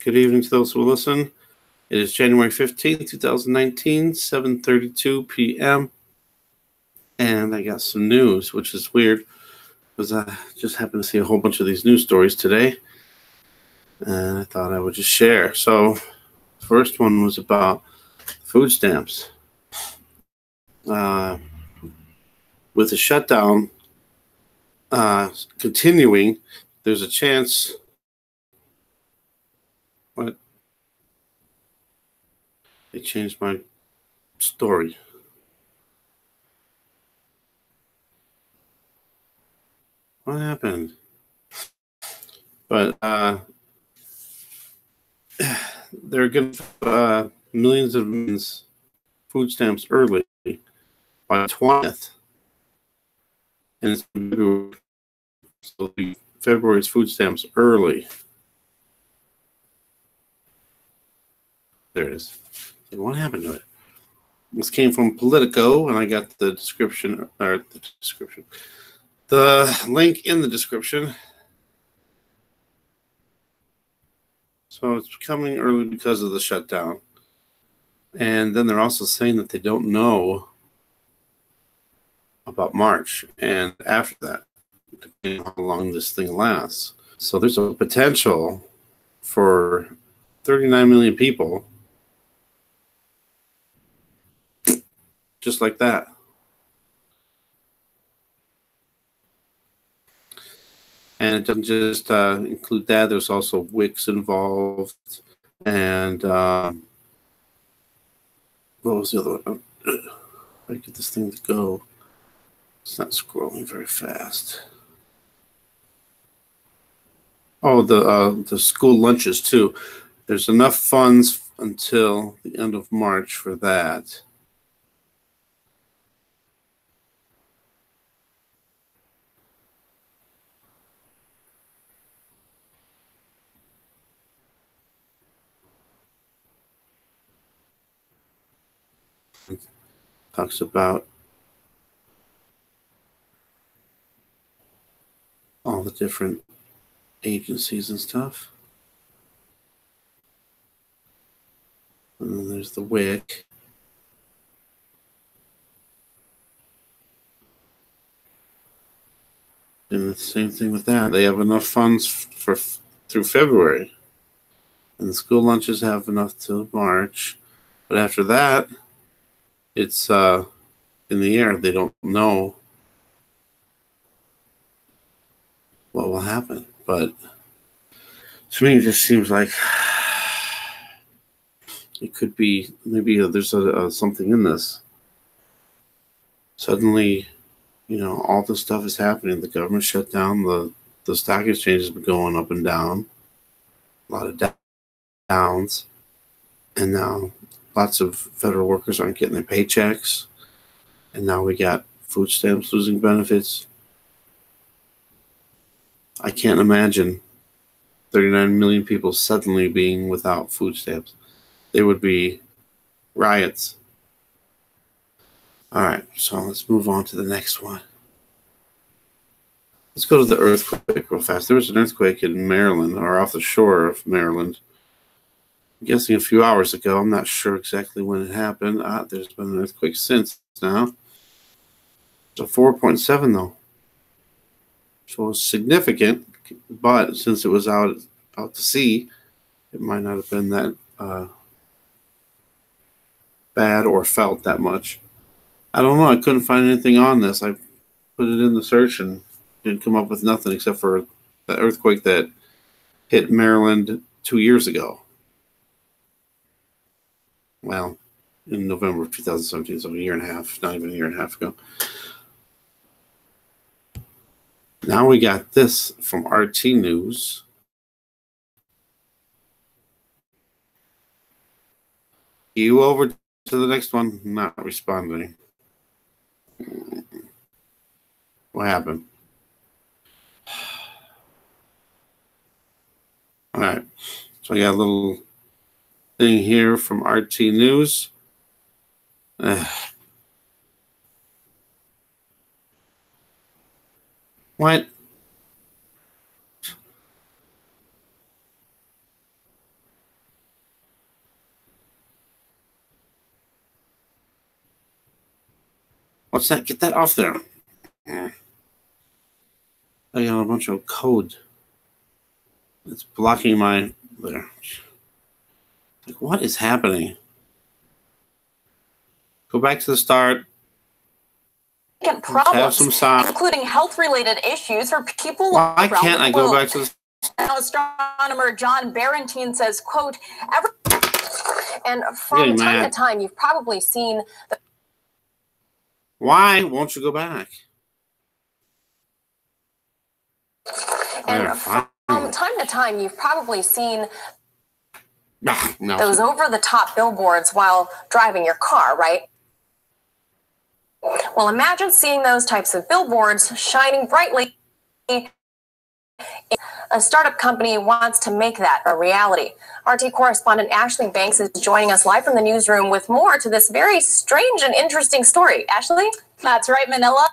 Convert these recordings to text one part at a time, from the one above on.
Good evening to those who listen. It is January 15th, 2019, 7:32 p.m. And I got some news, which is weird because I just happened to see a whole bunch of these news stories today. And I thought I would just share. So the first one was about food stamps. With the shutdown continuing, there's a chance. What? They changed my story. What happened? But they're giving millions of food stamps early by 20th. And it's February, so February's food stamps early. There it is. What happened to it? This came from Politico, and I got the description, the link in the description. So it's coming early because of the shutdown. And then they're also saying that they don't know about March and after that, depending on how long this thing lasts. So there's a potential for 39 million people just like that. And it doesn't just include that. There's also Wix involved. And what was the other one? I get this thing to go. It's not scrolling very fast. Oh, the school lunches too. There's enough funds until the end of March for that. Talks about all the different agencies and stuff. And then there's the WIC. And the same thing with that. They have enough funds through February. And the school lunches have enough till March. But after that, it's in the air. They don't know what will happen. But to me, it just seems like it could be, maybe there's something in this. Suddenly, all this stuff is happening. The government shut down. The stock exchange has been going up and down. A lot of downs. And now lots of federal workers aren't getting their paychecks. And now we got food stamps losing benefits. I can't imagine 39 million people suddenly being without food stamps. There would be riots. All right, so let's move on to the next one. Let's go to the earthquake real fast. There was an earthquake in Maryland, or off the shore of Maryland. I'm guessing a few hours ago. I'm not sure exactly when it happened. There's been an earthquake since now. It's a 4.7 though. So it's significant, but since it was out to sea, it might not have been that bad or felt that much. I don't know. I couldn't find anything on this. I put it in the search and didn't come up with nothing except for the earthquake that hit Maryland 2 years ago. Well, in November of 2017, so a year and a half, not even a year and a half ago. Now we got this from RT News. You over to the next one, not responding. What happened? All right, so I got a little thing here from RT News. What? What's that? Get that off there. I got a bunch of code. It's blocking my there. Like, what is happening? Go back to the start. Problems, have some sign. Including health-related issues for people Why around can't the I globe. go back to the Now, astronomer John Barentine says, quote, and from time to time, you've probably seen the... Why won't you go back? And from time to time, you've probably seen those over-the-top billboards while driving your car, right? Well, imagine seeing those types of billboards shining brightly. A startup company wants to make that a reality. RT correspondent Ashley Banks is joining us live from the newsroom with more to this very strange and interesting story. Ashley? That's right, Manila.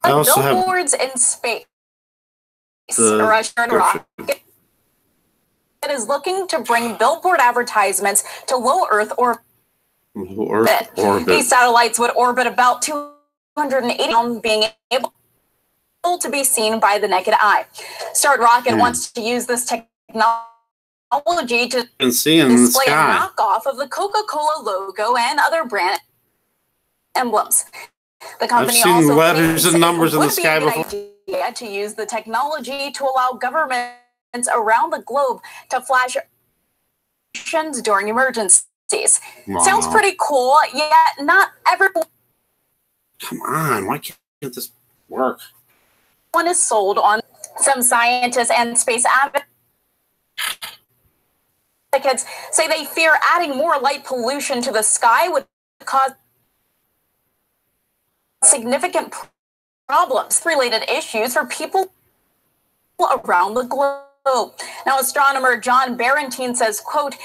Billboards in space. Russian rocket is looking to bring billboard advertisements to low Earth orbit. These satellites would orbit about 280 being able to be seen by the naked eye. Start Rocket wants to use this technology to display a knockoff of the Coca-Cola logo and other brand emblems. The company I've seen letters and numbers in the sky before. Idea to use the technology to allow governments around the globe to flash during emergencies. Wow. Sounds pretty cool, yet not everyone. Come on, why can't this work? One is sold on. Some scientists and space advocates say they fear adding more light pollution to the sky would cause significant problems, related issues for people around the globe. Now, astronomer John Barentine says, quote,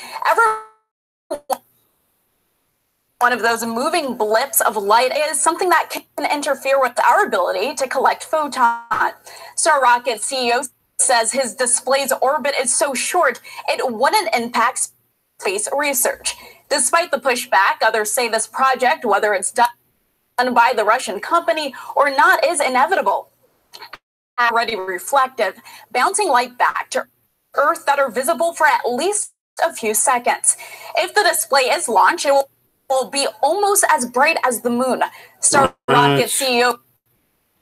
one of those moving blips of light is something that can interfere with our ability to collect photons. Star Rocket CEO says his display's orbit is so short it wouldn't impact space research. Despite the pushback, others say this project, whether it's done by the Russian company or not, is inevitable. Already reflective, bouncing light back to Earth that are visible for at least a few seconds. If the display is launched, it will be almost as bright as the moon. Star Rocket CEO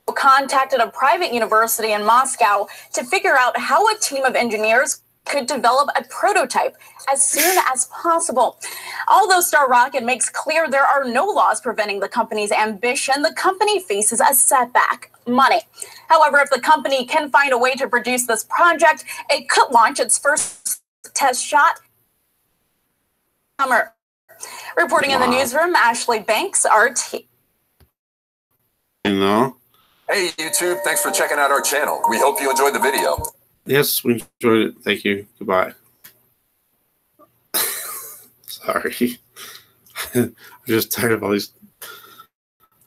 contacted a private university in Moscow to figure out how a team of engineers could develop a prototype as soon as possible. Although Star Rocket makes clear there are no laws preventing the company's ambition, the company faces a setback: money. However, if the company can find a way to produce this project, it could launch its first test shot. Summer. Reporting in the newsroom, Ashley Banks, RT. Hey, YouTube. Thanks for checking out our channel. We hope you enjoyed the video. Yes, we enjoyed it. Thank you. Goodbye. Sorry. I'm just tired of all these.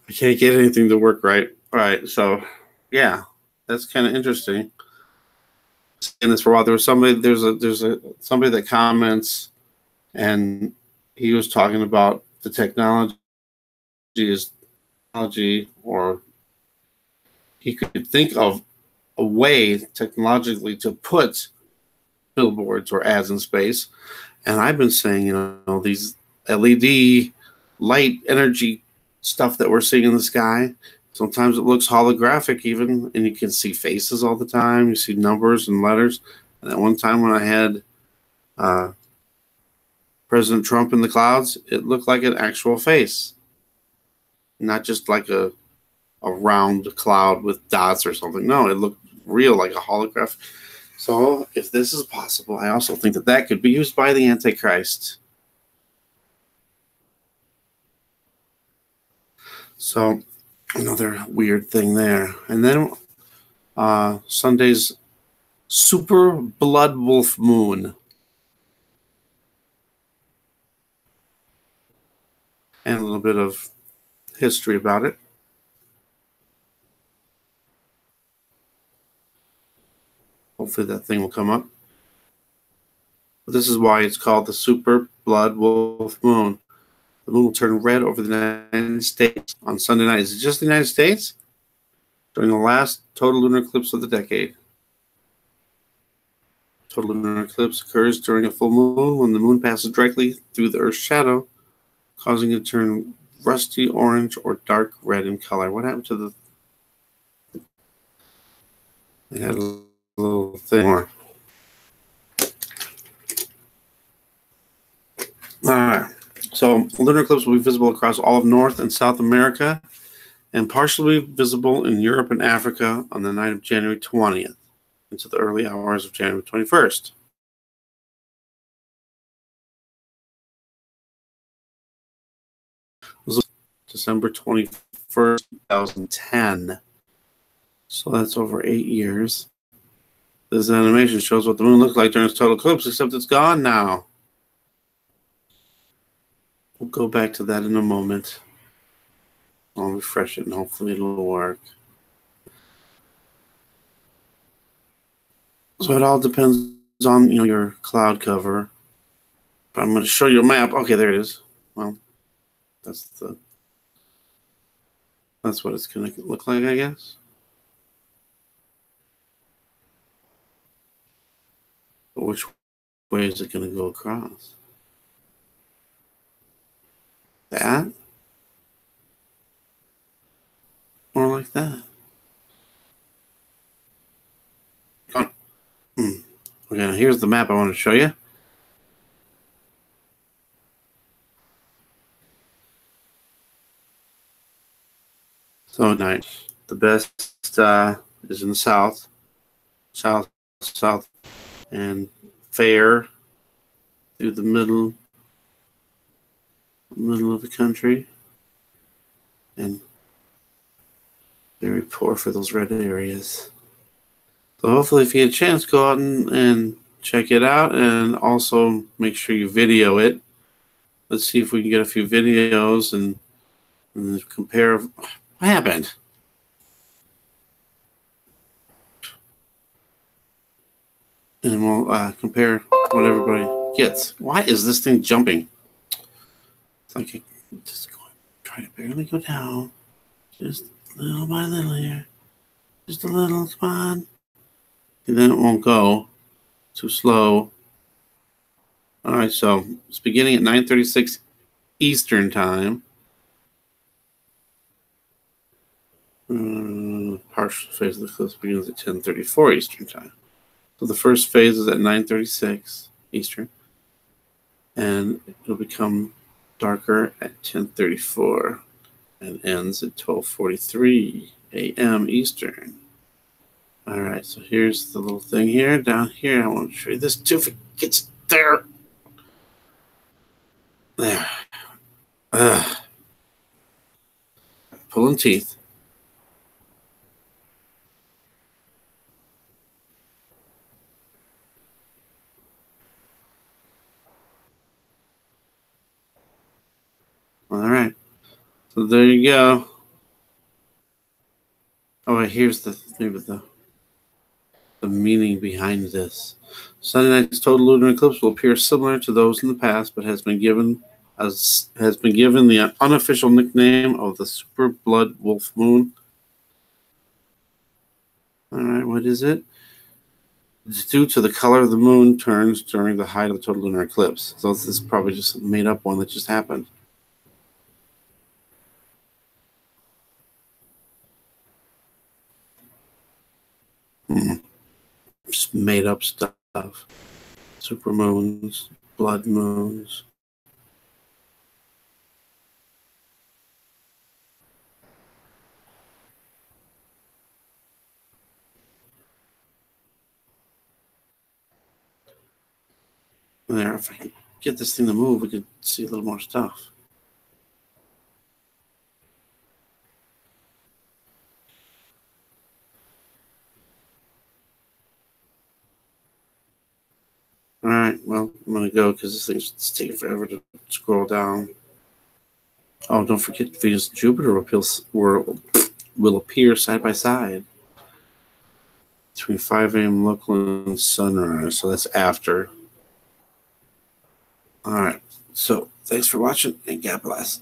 I can't get anything to work right. All right. So, yeah, that's kind of interesting. Saying this for a while. There was somebody. There's somebody that comments, and he was talking about the technology or he could think of a way technologically to put billboards or ads in space. And I've been saying, these LED light energy stuff that we're seeing in the sky, sometimes it looks holographic even, and you can see faces all the time. You see numbers and letters. And at one time when I had President Trump in the clouds, it looked like an actual face, not just like a round cloud with dots or something. No, it looked real, like a holograph. So if this is possible, I also think that could be used by the Antichrist. So another weird thing there. And then Sunday's super blood wolf moon. And a little bit of history about it. Hopefully that thing will come up. But this is why it's called the super blood wolf moon. The moon will turn red over the United States on Sunday night. Is it just the United States? During the last total lunar eclipse of the decade. Total lunar eclipse occurs during a full moon when the moon passes directly through the Earth's shadow, causing it to turn rusty orange or dark red in color. What happened to the... They had a little thing more. All right. So lunar eclipse will be visible across all of North and South America and partially visible in Europe and Africa on the night of January 20th into the early hours of January 21st. December 21st, 2010. So that's over 8 years. This animation shows what the moon looked like during its total eclipse, except it's gone now. We'll go back to that in a moment. I'll refresh it and hopefully it'll work. So it all depends on, your cloud cover. But I'm going to show you a map. Okay, there it is. Well, that's what it's going to look like, I guess. But which way is it going to go across? That? Or like that? Come on. Okay, now here's the map I want to show you. So nice. The best is in the south, and fair through the middle of the country, and very poor for those red areas. So hopefully if you get a chance, go out and check it out, and also make sure you video it. Let's see if we can get a few videos and compare. What happened? And we'll compare what everybody gets. Why is this thing jumping? It's like just try to barely go down. Just little by little here. Just a little, come on. And then it won't go. Too slow. All right, so it's beginning at 9:36 Eastern time. Partial phase of the eclipse begins at 10:34 Eastern time. So the first phase is at 9:36 Eastern, and it'll become darker at 10:34 and ends at 12:43 a.m. Eastern. All right, so here's the little thing here. Down here, I want to show you this too if it gets there. There. Pulling teeth. All right, so there you go. Oh, wait, here's maybe the meaning behind this. Sunday night's total lunar eclipse will appear similar to those in the past, but has been given the unofficial nickname of the super blood wolf moon. All right, what is it? It's due to the color of the moon turns during the height of the total lunar eclipse. So this is probably just a made up one that just happened. Just made up stuff. Super moons, blood moons. There, if I can get this thing to move, we could see a little more stuff. All right, well, I'm going to go because this thing's taking forever to scroll down. Oh, don't forget Venus and Jupiter will appear side by side between 5 a.m. local and sunrise, so that's after. All right, So thanks for watching, and God bless.